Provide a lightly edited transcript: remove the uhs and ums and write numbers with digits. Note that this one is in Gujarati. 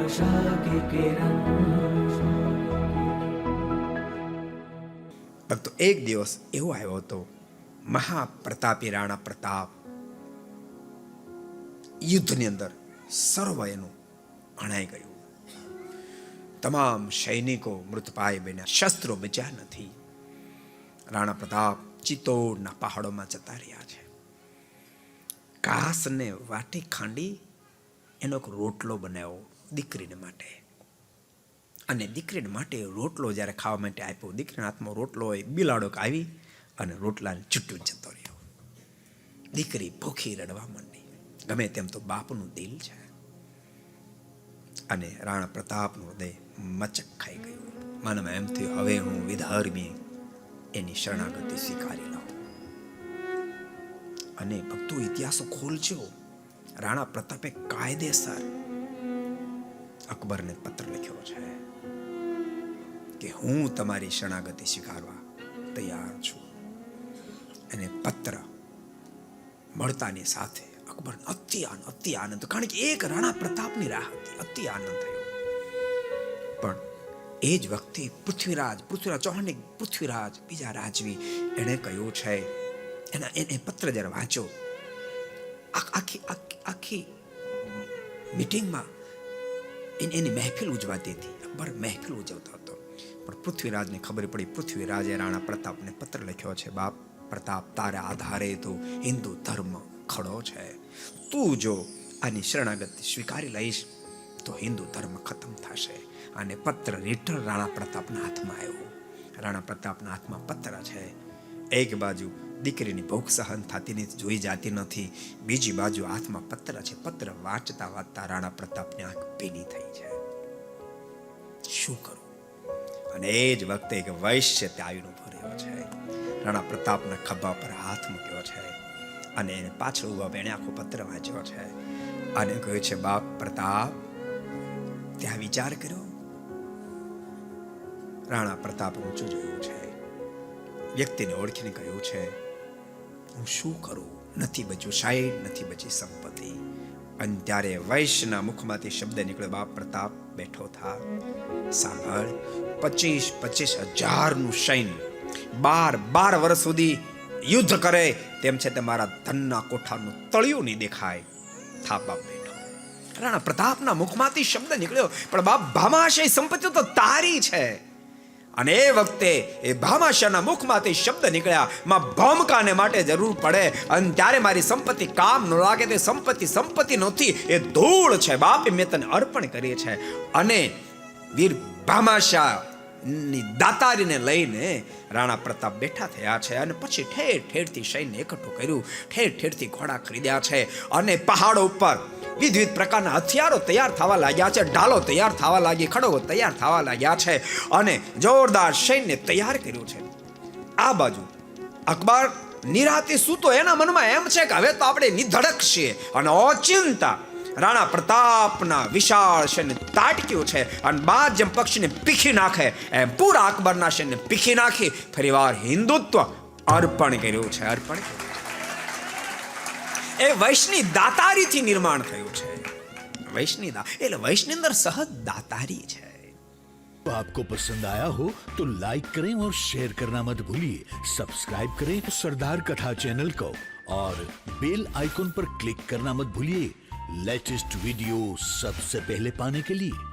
आशा की किरण। ભક્તો, એક દિવસ એવો આવ્યો હતો, મહાપ્રતાપી રાણા પ્રતાપ યુદ્ધની અંદર સર્વ એનું ભણાઈ ગયું. તમામ સૈનિકો મૃતપાય બન્યા, શસ્ત્રો બચ્યા નથી. રાણા પ્રતાપ ચિત્તોડના પહાડોમાં જતા રહ્યા છે. ઘાસને વાટી ખાંડી એનો એક રોટલો બનાવ્યો દીકરીને માટે. અને દીકરીને માટે રોટલો જ્યારે ખાવા માટે આપ્યો, દીકરીના હાથમાં રોટલો હોય, બિલાડો આવી અને રોટલાને ચૂંટું જતો રહ્યો. દીકરી ભૂખી રડવા માંડી. ગમે તેમ તો બાપનું દિલ છે. અને રાણા પ્રતાપનું હૃદય મચક ખાઈ ગયું. મનમાં એમ થયું, હવે હું વિધર્મી એની શરણાગતિ સ્વીકારી લઉં. અને ભક્તો, ઇતિહાસો ખોલજો. રાણા પ્રતાપે કાયદેસર અકબરને પત્ર લખ્યો છે કે હું તમારી શરણાગતિ સ્વીકારવા તૈયાર છું. અને પત્ર મળતાની સાથે અકબર અતિ આનંદ, કારણ કે એક રાણા પ્રતાપની રાહ હતી. અતિ આનંદ થયો. પણ એ જ વખતે પૃથ્વીરાજ ચૌહાણ, પૃથ્વીરાજ બીજા રાજવી, એણે કહ્યું છે, એને પત્ર જ્યારે વાંચ્યો, આખી મીટિંગમાં એની મહેફિલ ઉજવાતી હતી. અકબર મહેફિલ ઉજવતો હતો. પણ પૃથ્વીરાજને ખબર પડી. પૃથ્વીરાજે રાણા પ્રતાપને પત્ર લખ્યો છે, બાપ પ્રતાપ, તારા આધારે તો હિન્દુ ધર્મ ખડો છે. તું જો આની શરણાગતિ સ્વીકારી લઈશ તો હિન્દુ ધર્મ ખતમ થશે. અને પત્ર રિટર્ન રાણા પ્રતાપના હાથમાં આવ્યો. રાણા પ્રતાપના હાથમાં પત્ર છે. એક બાજુ દીકરીની ભૂખ સહન થતી નથી, જોઈ જાતી નથી. બીજી બાજુ હાથમાં પત્ર છે. પત્ર વાંચતા વાંચતા રાણા પ્રતાપની આંખ ભીની થઈ છે. શું કરું? અને એ જ વખતે એક વૈશ્ય ત્યાં આવીને ઉભો રહ્યો છે. રાણા પ્રતાપના ખભા પર હાથ મૂક્યો છે અને એને પાછળ ઉભા એને આખો પત્ર વાંચ્યો છે અને કહ્યું છે, બાપ પ્રતાપ, ત્યાં વિચાર કર્યો? રાણા પ્રતાપ ઊંચું જોયું છે. વ્યક્તિને ઓળખીને કહ્યું છે, હું શું કરું? નથી બચ્યું શાયદ, નથી બચી સંપત્તિ. અને ત્યારે વૈશ્યના મુખમાંથી શબ્દ નીકળ્યો, બાપ પ્રતાપ, બેઠો થા, સાંભળ. 25,000 નું સૈન્ય 12 વર્ષ સુધી યુદ્ધ કરે તેમ છે તે મારા ધનના કોઠાનું તળિયું નહીં દેખાય. થા બાપ, બેઠો. રાણા પ્રતાપના મુખમાંથી શબ્દ નીકળ્યો, પણ બાપ, ભામાશય સંપત્તિ તો તારી છે. અને એ વખતે એ ભામાશાના મુખમાંથી શબ્દ નીકળ્યા, માં ભૌમકાને માટે જરૂર પડે અને ત્યારે મારી સંપત્તિ કામ ન લાગે. તે સંપત્તિ નથી, એ ધૂળ છે બાપ, મેં તને અર્પણ કરી છે. અને વીર ભામાશા ની દાતારીને લઈને રાણા પ્રતાપ બેઠા થયા છે. અને પછી ઠેરથી સૈન્ય એકઠું કર્યું, ઠેરથી ઘોડા ખરીદ્યા છે. અને પહાડો ઉપર વિવિધ પ્રકારના હથિયારો તૈયાર થવા લાગ્યા છે, ઢાલો તૈયાર થવા લાગી, ખડગો તૈયાર થવા લાગ્યા છે અને જોરદાર સૈન્ય તૈયાર કર્યું છે. આ બાજુ અકબર નિરાતે સૂતો. એના મનમાં એમ છે કે હવે તો આપણે નિધડક છીએ અને ઓચિંતા રાણા પ્રતાપના વિશાળ સૈન્ય તાટક્યું છે અને બાદ જેમ પક્ષીને પીખી નાખે એમ પૂરા અકબરના સૈન્ય પીખી નાખી ફરીવાર હિન્દુત્વ અર્પણ કર્યું છે. એ વૈષ્ણની દાતારીથી નિર્માણ થયું છે. વૈષ્ણની એટલે વૈષ્ણની અંદર સહજ દાતારી છે. तो आपको पसंद आया हो तो लाइक करें और शेयर करना मत भूलिए. सब्सक्राइब करें सरदार कथा चैनल को और बेल आइकॉन पर क्लिक करना मत भूलिए लेटेस्ट वीडियो सबसे पहले पाने के लिए.